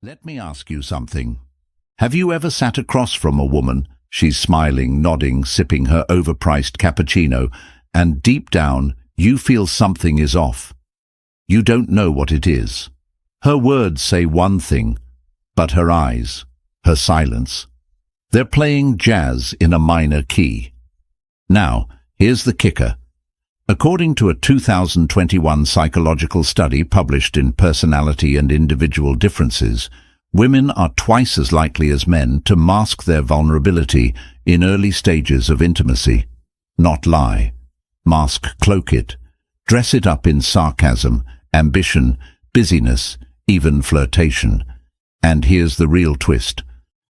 Let me ask you something. Have you ever sat across from a woman? She's smiling, nodding, sipping her overpriced cappuccino, and deep down, you feel something is off. You don't know what it is. Her words say one thing, but her eyes, her silence, they're playing jazz in a minor key. Now, here's the kicker. According to a 2021 psychological study published in Personality and Individual Differences, women are twice as likely as men to mask their vulnerability in early stages of intimacy. Not lie. Mask, cloak it. Dress it up in sarcasm, ambition, busyness, even flirtation. And here's the real twist.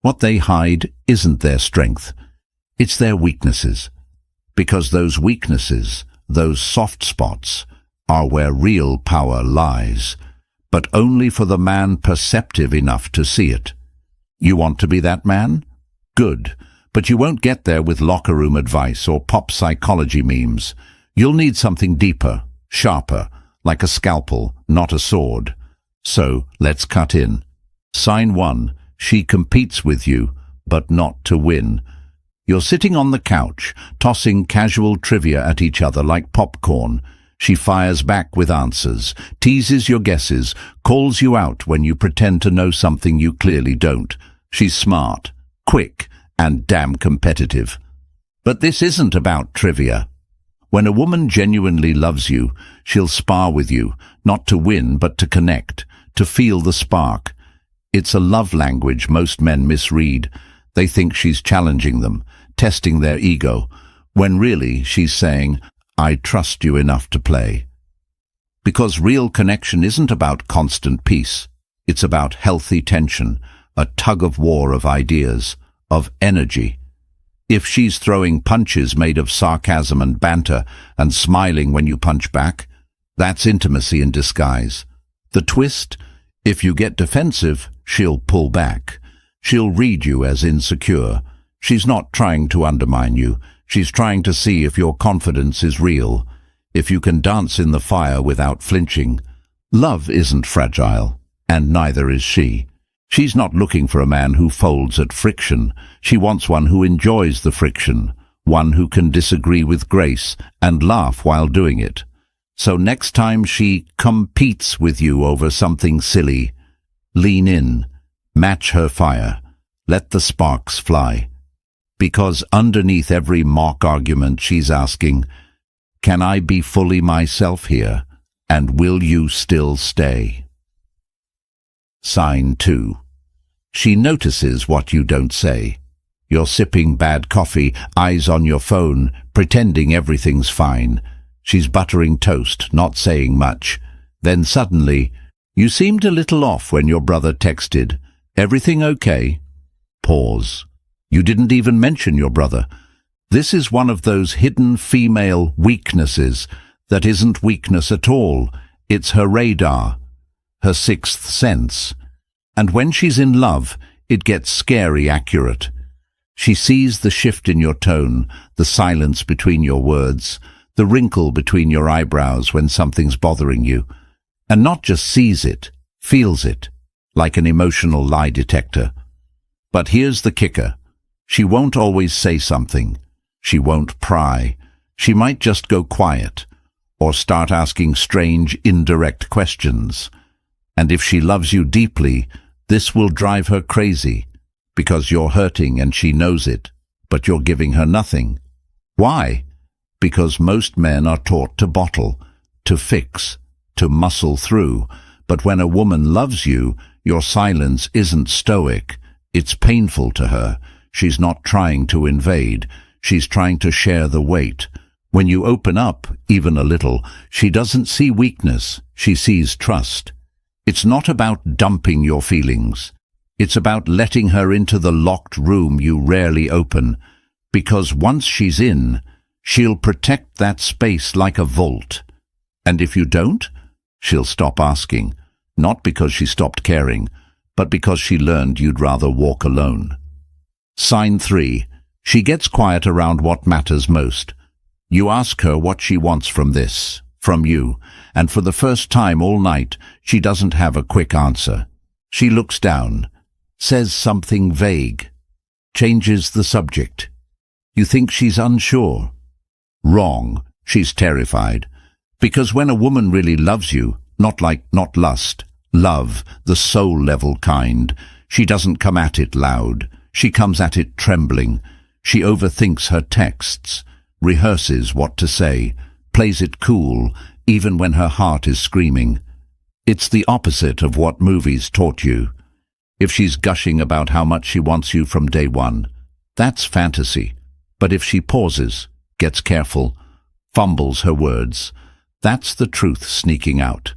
What they hide isn't their strength. It's their weaknesses. Because those weaknesses, those soft spots, are where real power lies, but only for the man perceptive enough to see it. You want to be that man? Good, but you won't get there with locker room advice or pop psychology memes. You'll need something deeper, sharper, like a scalpel, not a sword. So, let's cut in. Sign 1. She competes with you, but not to win. You're sitting on the couch, tossing casual trivia at each other like popcorn. She fires back with answers, teases your guesses, calls you out when you pretend to know something you clearly don't. She's smart, quick, and damn competitive. But this isn't about trivia. When a woman genuinely loves you, she'll spar with you, not to win but to connect, to feel the spark. It's a love language most men misread. They think she's challenging them, testing their ego, when really she's saying, I trust you enough to play. Because real connection isn't about constant peace. It's about healthy tension, a tug-of-war of ideas, of energy. If she's throwing punches made of sarcasm and banter and smiling when you punch back, that's intimacy in disguise. The twist? If you get defensive, she'll pull back. She'll read you as insecure. She's not trying to undermine you. She's trying to see if your confidence is real, if you can dance in the fire without flinching. Love isn't fragile, and neither is she. She's not looking for a man who folds at friction. She wants one who enjoys the friction, one who can disagree with grace and laugh while doing it. So next time she competes with you over something silly, lean in. Match her fire. Let the sparks fly. Because underneath every mock argument she's asking, can I be fully myself here, and will you still stay? Sign 2. She notices what you don't say. You're sipping bad coffee, eyes on your phone, pretending everything's fine. She's buttering toast, not saying much. Then suddenly, you seemed a little off when your brother texted, everything okay? Pause. You didn't even mention your brother. This is one of those hidden female weaknesses that isn't weakness at all. It's her radar, her sixth sense. And when she's in love, it gets scary accurate. She sees the shift in your tone, the silence between your words, the wrinkle between your eyebrows when something's bothering you. And not just sees it, feels it, like an emotional lie detector. But here's the kicker. She won't always say something. She won't pry. She might just go quiet, or start asking strange, indirect questions. And if she loves you deeply, this will drive her crazy, because you're hurting and she knows it, but you're giving her nothing. Why? Because most men are taught to bottle, to fix, to muscle through. But when a woman loves you, your silence isn't stoic. It's painful to her. She's not trying to invade. She's trying to share the weight. When you open up, even a little, she doesn't see weakness. She sees trust. It's not about dumping your feelings. It's about letting her into the locked room you rarely open. Because once she's in, she'll protect that space like a vault. And if you don't, she'll stop asking. Not because she stopped caring, but because she learned you'd rather walk alone. Sign 3. She gets quiet around what matters most. You ask her what she wants from this, from you, and for the first time all night, she doesn't have a quick answer. She looks down, says something vague, changes the subject. You think she's unsure. Wrong. She's terrified. Because when a woman really loves you, not lust, love, the soul-level kind, she doesn't come at it loud. She comes at it trembling. She overthinks her texts, rehearses what to say, plays it cool, even when her heart is screaming. It's the opposite of what movies taught you. If she's gushing about how much she wants you from day one, that's fantasy. But if she pauses, gets careful, fumbles her words, that's the truth sneaking out.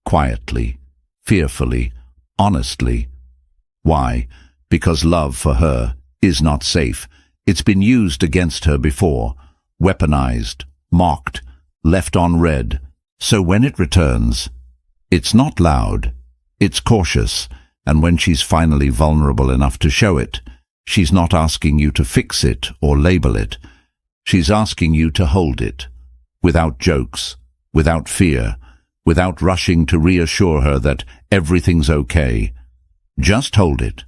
Quietly, fearfully, honestly. Why? Because love for her is not safe. It's been used against her before, weaponized, mocked, left on red. So when it returns, it's not loud, it's cautious, and when she's finally vulnerable enough to show it, she's not asking you to fix it or label it. She's asking you to hold it, without jokes, without fear, without rushing to reassure her that everything's okay. Just hold it,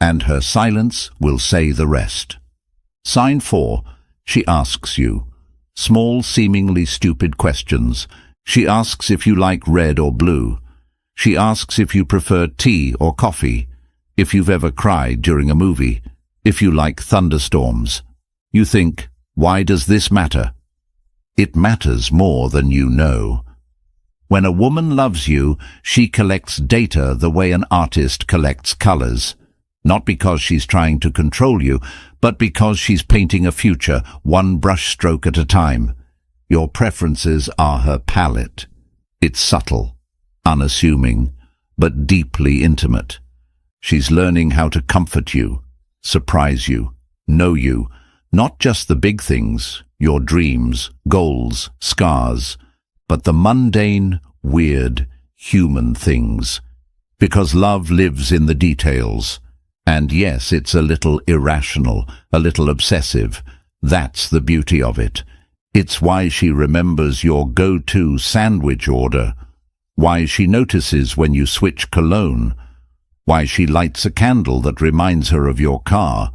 and her silence will say the rest. Sign 4, she asks you. Small, seemingly stupid questions. She asks if you like red or blue. She asks if you prefer tea or coffee, if you've ever cried during a movie, if you like thunderstorms. You think, why does this matter? It matters more than you know. When a woman loves you, she collects data the way an artist collects colors. Not because she's trying to control you, but because she's painting a future, one brushstroke at a time. Your preferences are her palette. It's subtle, unassuming, but deeply intimate. She's learning how to comfort you, surprise you, know you, not just the big things, your dreams, goals, scars, but the mundane, weird, human things. Because love lives in the details. And yes, it's a little irrational, a little obsessive. That's the beauty of it. It's why she remembers your go-to sandwich order, why she notices when you switch cologne, why she lights a candle that reminds her of your car.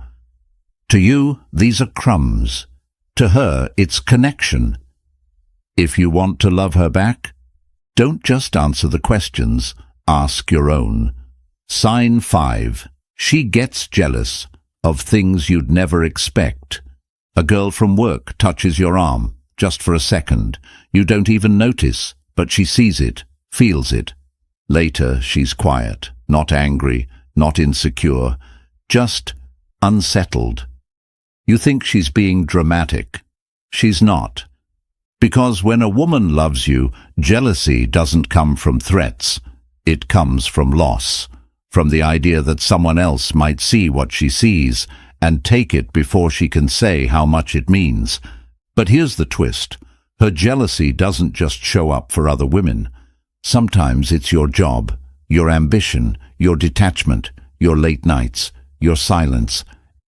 To you, these are crumbs. To her, it's connection. If you want to love her back, don't just answer the questions, ask your own. Sign 5. She gets jealous of things you'd never expect. A girl from work touches your arm, just for a second. You don't even notice, but she sees it, feels it. Later, she's quiet, not angry, not insecure, just unsettled. You think she's being dramatic. She's not. Because when a woman loves you, jealousy doesn't come from threats. It comes from loss. From the idea that someone else might see what she sees and take it before she can say how much it means. But here's the twist. Her jealousy doesn't just show up for other women. Sometimes it's your job, your ambition, your detachment, your late nights, your silence,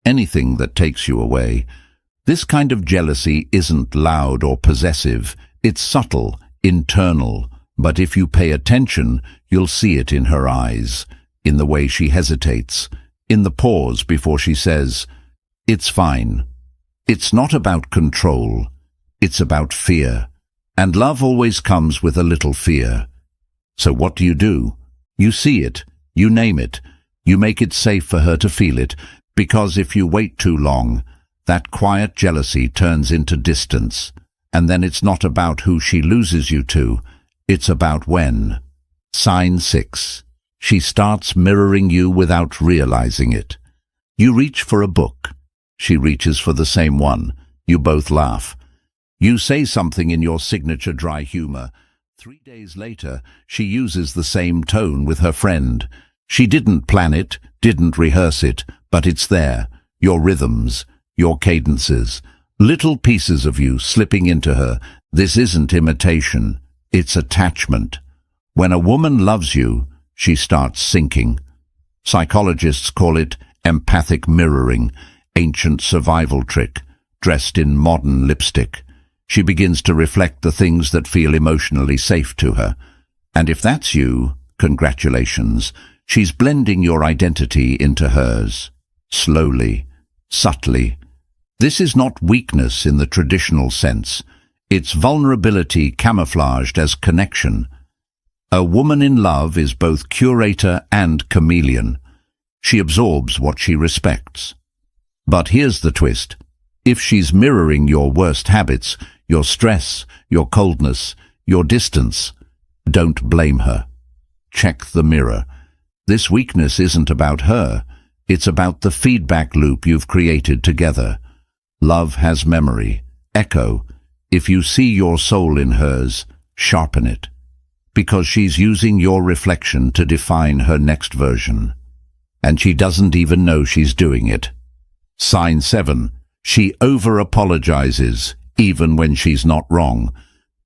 anything that takes you away. This kind of jealousy isn't loud or possessive. It's subtle, internal. But if you pay attention, you'll see it in her eyes. In the way she hesitates, in the pause before she says, "It's fine." It's not about control, it's about fear. And love always comes with a little fear. So what do? You see it, you name it, you make it safe for her to feel it, because if you wait too long, that quiet jealousy turns into distance. And then it's not about who she loses you to, it's about when. Sign 6. She starts mirroring you without realizing it. You reach for a book. She reaches for the same one. You both laugh. You say something in your signature dry humor. 3 days later, she uses the same tone with her friend. She didn't plan it, didn't rehearse it, but it's there. Your rhythms, your cadences, little pieces of you slipping into her. This isn't imitation, it's attachment. When a woman loves you, she starts sinking. Psychologists call it empathic mirroring, ancient survival trick, dressed in modern lipstick. She begins to reflect the things that feel emotionally safe to her. And if that's you, congratulations. She's blending your identity into hers, slowly, subtly. This is not weakness in the traditional sense. It's vulnerability camouflaged as connection. A woman in love is both curator and chameleon. She absorbs what she respects. But here's the twist. If she's mirroring your worst habits, your stress, your coldness, your distance, don't blame her. Check the mirror. This weakness isn't about her. It's about the feedback loop you've created together. Love has memory, echo. If you see your soul in hers, sharpen it. Because she's using your reflection to define her next version. And she doesn't even know she's doing it. Sign 7. She over-apologizes, even when she's not wrong.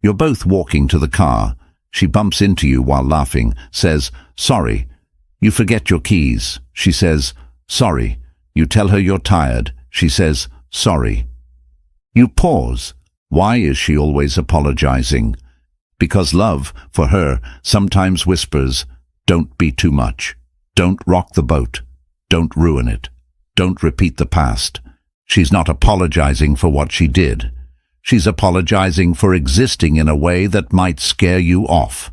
You're both walking to the car. She bumps into you while laughing, says, "Sorry." You forget your keys. She says, "Sorry." You tell her you're tired. She says, "Sorry." You pause. Why is she always apologizing? Because love, for her, sometimes whispers, "Don't be too much. Don't rock the boat. Don't ruin it. Don't repeat the past." She's not apologizing for what she did. She's apologizing for existing in a way that might scare you off.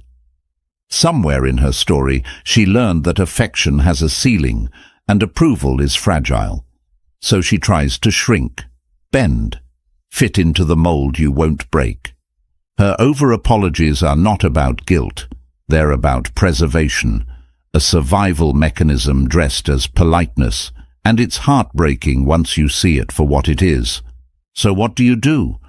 Somewhere in her story, she learned that affection has a ceiling and approval is fragile. So she tries to shrink, bend, fit into the mold you won't break. Her over-apologies are not about guilt. They're about preservation, a survival mechanism dressed as politeness, and it's heartbreaking once you see it for what it is. So what do?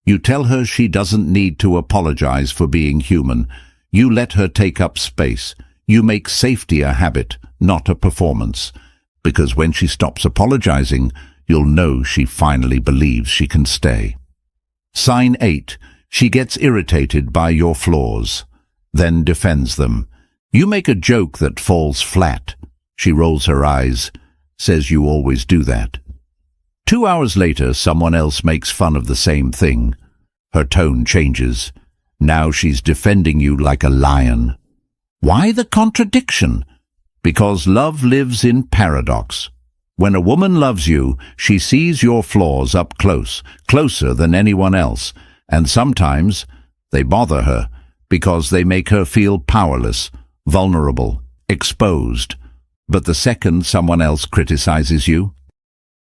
You tell her she doesn't need to apologize for being human. You let her take up space. You make safety a habit, not a performance. Because when she stops apologizing, you'll know she finally believes she can stay. Sign 8. She gets irritated by your flaws, then defends them. You make a joke that falls flat. She rolls her eyes, says you always do that. 2 hours later, someone else makes fun of the same thing. Her tone changes. Now she's defending you like a lion. Why the contradiction? Because love lives in paradox. When a woman loves you, she sees your flaws up close, closer than anyone else, and sometimes they bother her because they make her feel powerless, vulnerable, exposed. But the second someone else criticizes you,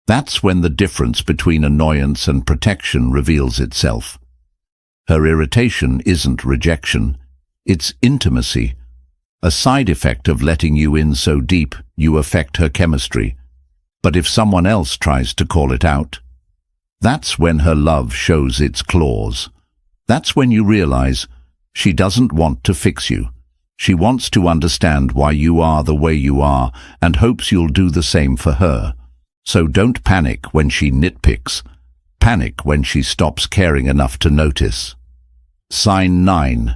that's when the difference between annoyance and protection reveals itself. Her irritation isn't rejection, it's intimacy, a side effect of letting you in so deep you affect her chemistry. But if someone else tries to call it out, that's when her love shows its claws. That's when you realize she doesn't want to fix you. She wants to understand why you are the way you are and hopes you'll do the same for her. So don't panic when she nitpicks. Panic when she stops caring enough to notice. Sign 9.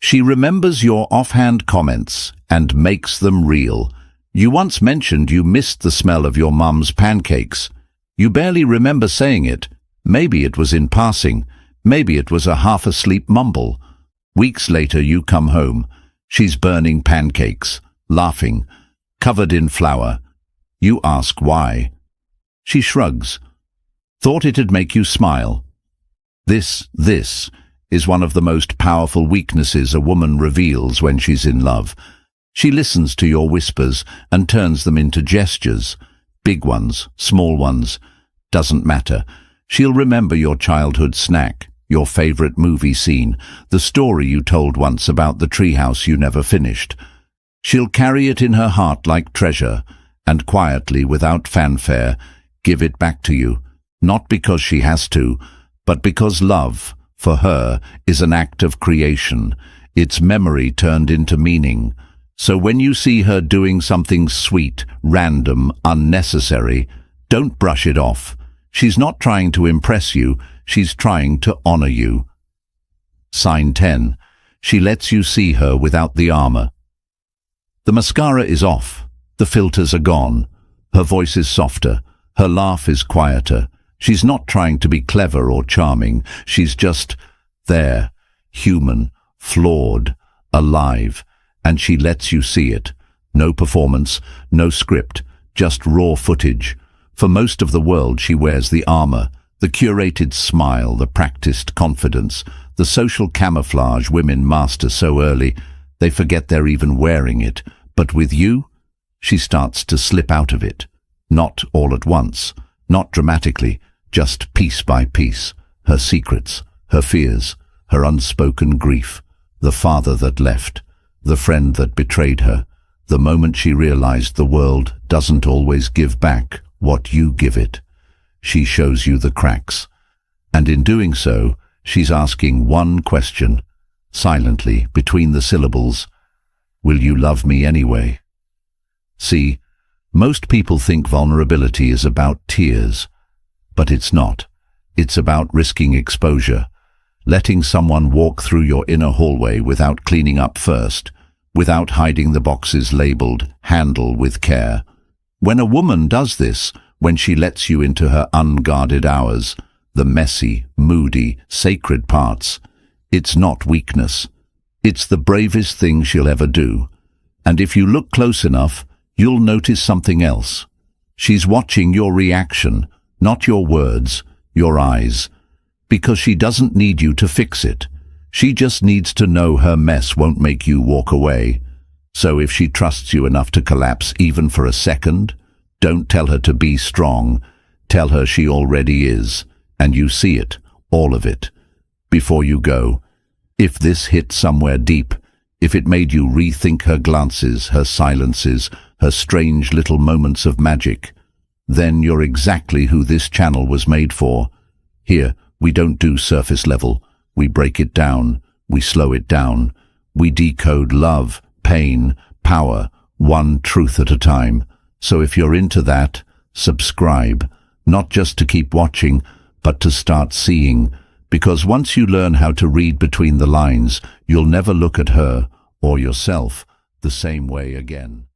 She remembers your offhand comments and makes them real. You once mentioned you missed the smell of your mum's pancakes. You barely remember saying it. Maybe it was in passing. Maybe it was a half-asleep mumble. Weeks later you come home. She's burning pancakes, laughing, covered in flour. You ask why. She shrugs. Thought it'd make you smile. This is one of the most powerful weaknesses a woman reveals when she's in love. She listens to your whispers and turns them into gestures. Big ones, small ones, doesn't matter. She'll remember your childhood snack, your favorite movie scene, the story you told once about the treehouse you never finished. She'll carry it in her heart like treasure, and quietly, without fanfare, give it back to you, not because she has to, but because love, for her, is an act of creation, its memory turned into meaning. So when you see her doing something sweet, random, unnecessary, don't brush it off. She's not trying to impress you, she's trying to honor you. Sign 10. She lets you see her without the armor. The mascara is off, the filters are gone, her voice is softer, her laugh is quieter. She's not trying to be clever or charming, she's just there, human, flawed, alive, and she lets you see it. No performance, no script, just raw footage. For most of the world she wears the armor, the curated smile, the practiced confidence, the social camouflage women master so early they forget they're even wearing it. But with you, she starts to slip out of it. Not all at once, not dramatically, just piece by piece. Her secrets, her fears, her unspoken grief, the father that left, the friend that betrayed her, the moment she realized the world doesn't always give back what you give it. She shows you the cracks. And in doing so, she's asking one question, silently, between the syllables: will you love me anyway? See, most people think vulnerability is about tears, but it's not. It's about risking exposure, letting someone walk through your inner hallway without cleaning up first, without hiding the boxes labeled "handle with care." When a woman does this, when she lets you into her unguarded hours, the messy, moody, sacred parts, it's not weakness. It's the bravest thing she'll ever do. And if you look close enough, you'll notice something else. She's watching your reaction, not your words, your eyes. Because she doesn't need you to fix it. She just needs to know her mess won't make you walk away. So if she trusts you enough to collapse even for a second, don't tell her to be strong. Tell her she already is, and you see it, all of it. Before you go, if this hit somewhere deep, if it made you rethink her glances, her silences, her strange little moments of magic, then you're exactly who this channel was made for. Here, we don't do surface level. We break it down. We slow it down. We decode love, pain, power, one truth at a time. So if you're into that, subscribe, not just to keep watching, but to start seeing. Because once you learn how to read between the lines, you'll never look at her or yourself the same way again.